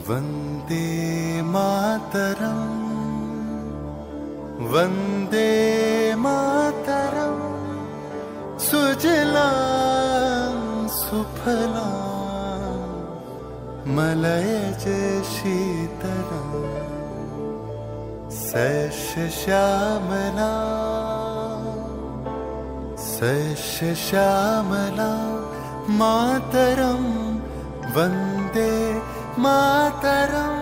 वंदे मातरम, वंदे मातरम, सुजलां सुफलां मलयज शीतलां शस्य श्यामलां मातरम वंदे मातरम।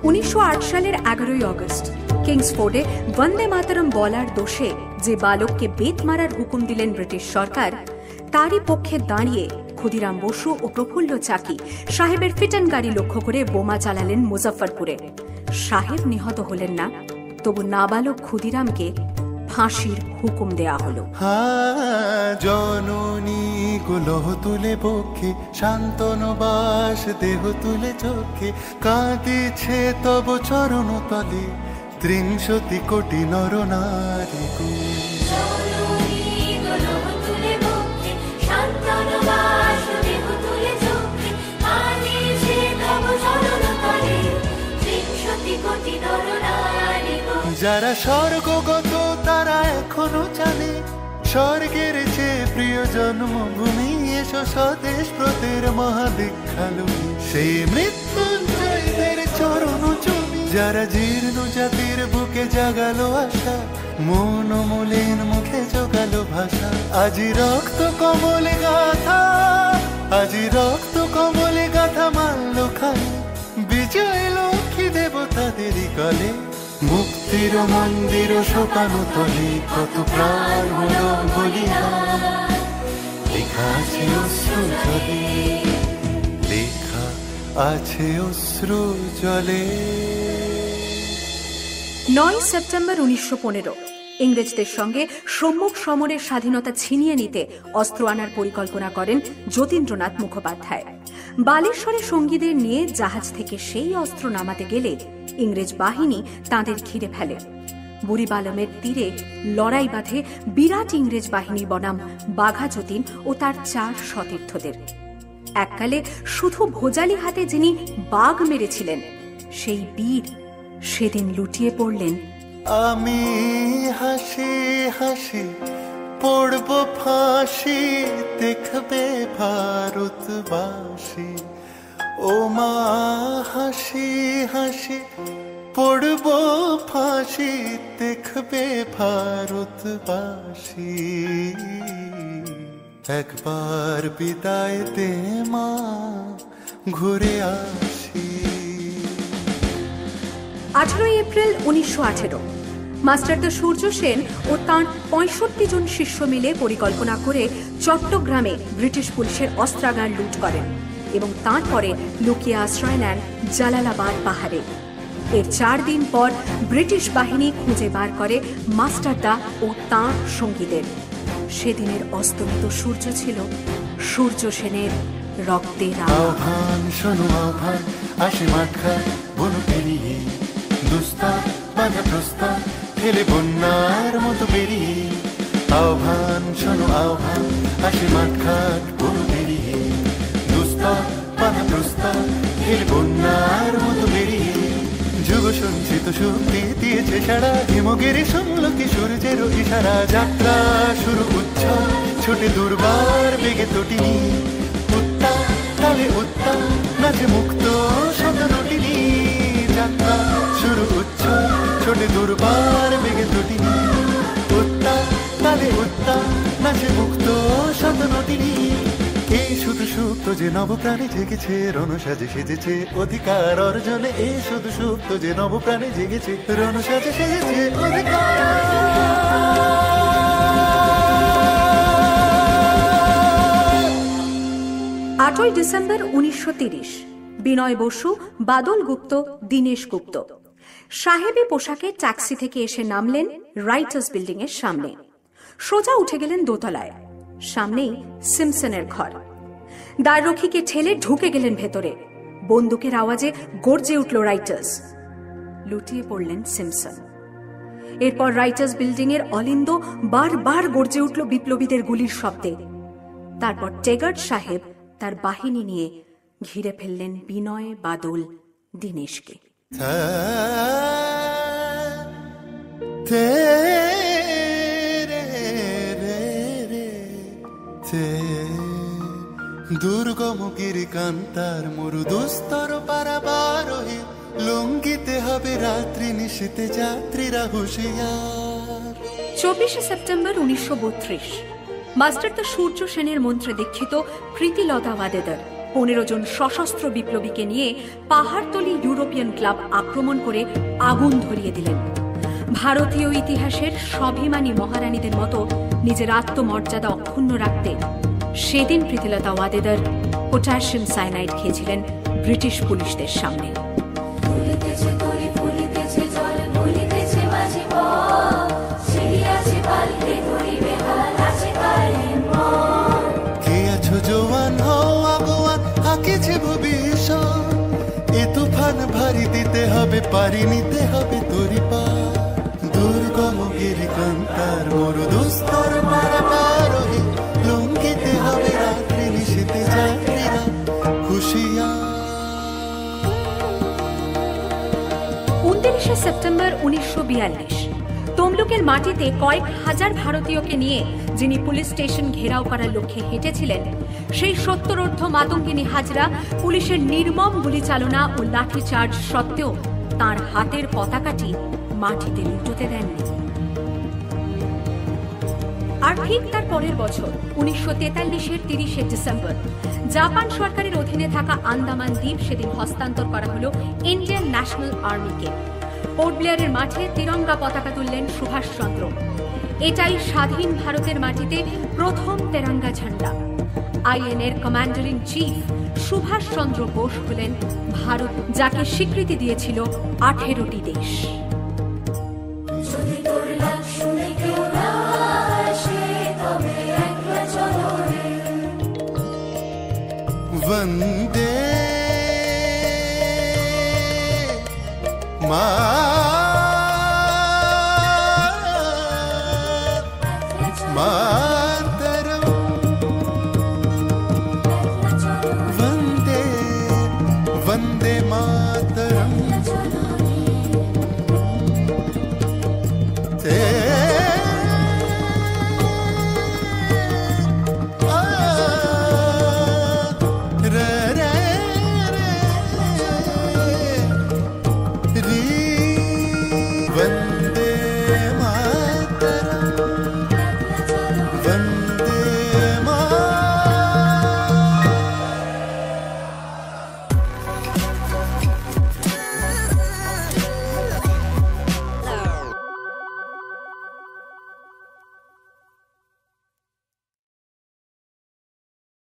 1908 সালের 11ই আগস্ট কিংসফোর্ডে বন্দে মাতরম বলার দোষে যে বালককে বেত মারার হুকুম দিলেন ব্রিটিশ সরকার, তারই পক্ষে দাঁড়িয়ে ক্ষুদিরাম বসু ও প্রফুল্ল চাকি সাহেবের ফিটন গাড়ি লক্ষ্য করে বোমা চালালেন মুজফ্ফরপুরে। সাহেব নিহত হলেন না, তবু নাবালক ক্ষুদিরামকে ফাঁসির হুকুম দেয়া হলো। জননী গুলো তুলে বক্ষে, শান্তনবাস দেহ তুলে চোখে, কাঁদিছে তব চরণ তলে 30 কোটি নর নারী। যারা স্বর্গগত তারা এখনো জানে, স্বর্গের চেয়ে প্রিয় জন্মভূমি, এসো স্বদেশ ব্রতের মহাদীক্ষালু, সেই মৃত্যুঞ্জয়দের চরণ চুমি। যারা জীর্ণ জাতির বুকে জাগালো আশা, মন মলিন মুখে জোগালো ভাষা, আজি রক্ত কমলে গাথা, আজি রক্ত কমলে গাথা মানলো খালি, বিজয় লক্ষ্মী দেবতাদেরই কলে, মুক্তির মন্দির শোকানো তলে, কত প্রাণ হলো বলিদান, লেখা আছে অশ্রু জলে, লেখা আছে অশ্রু জলে। 9 সেপ্টেম্বর 1915 ইংরেজদের সঙ্গে সম্মুখ সমরের স্বাধীনতা ছিনিয়ে নিতে অস্ত্র আনার পরিকল্পনা করেন যতীন্দ্রনাথ মুখোপাধ্যায়। বালেশ্বরে সঙ্গীদের নিয়ে জাহাজ থেকে সেই অস্ত্র নামাতে গেলে ইংরেজ বাহিনী তাঁদের ঘিরে ফেলে। বুড়িবালমের তীরে লড়াই বাঁধে বিরাট ইংরেজ বাহিনী বনাম বাঘা যতীন ও তার 4 সতীর্থদের। এককালে শুধু ভোজালি হাতে যিনি বাঘ মেরেছিলেন, সেই বীর সেদিন লুটিয়ে পড়লেন। আমি হাসি হাসি পড়ব ফাঁসি, দেখবে ভারতবাসী, ও মা হাসি হাসি পড়ব ফাঁসি, দেখবে ভারতবাসী, একবার বিদায় দে মা, ঘুরে আসি। 18 এপ্রিল 1918 মাস্টারদা সূর্য সেন ও তাঁর 65 জন শিষ্য মিলে পরিকল্পনা করে চট্টগ্রামে ব্রিটিশ পুলিশের অস্ত্রাগার লুট করেন এবং তারপরে লুকিয়ে আশ্রয় নেন জালালাবাদ পাহাড়ে। এর 4 দিন পর ব্রিটিশ বাহিনী খুঁজে বার করে মাস্টারদা ও তাঁর সঙ্গীদের। সেদিনের অস্তমিত সূর্য ছিল সূর্য সেনের রক্তের আহ্বান, শোনো আহ্বান, আসে মাঠা বনু পেরিয়ে, দুস্তার বাধা প্রস্তার ফেলে বন্যার মতো বেরিয়ে, আহ্বান শোনো আহ্বান, আসে মাঠঘাট বনু পেরিয়ে, দুস্তার বাধা প্রস্তার ফেলে বন্যার মতো বেরিয়ে, যুগ সঞ্চিত শক্তি দিয়েছে সারা, হিমগিরি সমলকি সূর্যের ইশারা, যাত্রা শুরু উচ্ছল ছোটে দুর্বার বেগে তটিনী, উত্তাল তালে উত্তাল নাচে মুক্ত শত নটিনী, যাত্রা শুরু উচ্ছল ছোটে দুর্বার বেগে তটিনী, উত্তাল তালে উত্তাল নাচে মুক্ত শত নটিনী। এই শুধু সুপ্ত যে নবপ্রাণে জেগেছে, রণসাজে সেজেছে অধিকার অর্জনে, এই শুধু সুপ্ত যে নবপ্রাণে জেগেছে, রণসাজে সেজেছে অধিকার। 8 ডিসেম্বর 1930 বিনয় বসু, বাদল গুপ্ত, দীনেশ গুপ্ত সাহেবী পোশাকে ট্যাক্সি থেকে এসে নামলেন রাইটার্স বিল্ডিং এর সামনে। সোজা উঠে গেলেন দোতলায়। সামনেই সিমসনের ঘর। দ্বাররক্ষীকে ঠেলে ঢুকে গেলেন ভেতরে। বন্দুকের আওয়াজে গর্জে উঠল রাইটার্স। লুটিয়ে পড়লেন সিমসন। এরপর রাইটার্স বিল্ডিং এর অলিন্দ বারবার গর্জে উঠল বিপ্লবীদের গুলির শব্দে। তারপর টেগার্ট সাহেব তার বাহিনী নিয়ে ঘিরে ফেললেন বিনয়, বাদল, দীনেশকে। দুর্গম গিরিকান্তার মরু দুস্তর পারাবার হয়ে লঙ্ঘিতে হবে রাত্রি নিশীতে যাত্রীরা হুঁশিয়ার। 24শে সেপ্টেম্বর 1932 মাস্টার দ্য সূর্য সেনের মন্ত্রে দীক্ষিত প্রীতিলতা ওয়াদেদার 15 জন সশস্ত্র বিপ্লবীকে নিয়ে পাহাড়তলি ইউরোপিয়ান ক্লাব আক্রমণ করে আগুন ধরিয়ে দিলেন। ভারতীয় ইতিহাসের স্বাভিমানী মহারানীদের মতো নিজের আত্মমর্যাদা অক্ষুণ্ণ রাখতে সেদিন প্রীতিলতা ওয়াদেদার পটাশিয়াম সায়ানাইড খেয়েছিলেন ব্রিটিশ পুলিশদের সামনে। কে আছো জোয়ান হও আগোয়ান আঁকেছে ভবিষ্যৎ, এ তুফান ভারী দিতে হবে পারি নিতে হবে তরি পার। দুর্গম গিরিকান্তার মরু দুস্তর পারাবার হয়ে লঙ্ঘিতে হবে রাত্রি নিশীতে যাত্রীরা হুঁশিয়ার। 29শে সেপ্টেম্বর 1942 তমলুকের মাটিতে কয়েক হাজার ভারতীয়কে নিয়ে যিনি পুলিশ স্টেশন ঘেরাও করার লক্ষ্যে হেঁটেছিলেন, সেই সত্তরোর্ধ্ব মাতঙ্গিনী হাজরা পুলিশের নির্মম গুলিচালনা ও লাঠিচার্জ সত্ত্বেও তার হাতের পতাকাটি মাটিতে লুটোতে দেননি। আর ঠিক তার পরের বছর 1943-এর 30শে ডিসেম্বর জাপান সরকারের অধীনে থাকা আন্দামান দ্বীপ সেদিন হস্তান্তর করা হলো ইন্ডিয়ান ন্যাশনাল আর্মিকে। পোর্ট ব্লেয়ারের মাঠে তিরঙ্গা পতাকা তুললেন সুভাষচন্দ্র। এটাই স্বাধীন ভারতের মাটিতে প্রথম তেরঙ্গা ঝান্ডা। আইএনএর commander in chief Subhash Chandra Bose হলেন ভারত, যাকে স্বীকৃতি দিয়েছিল 18টি দেশ। वंदे मातरम।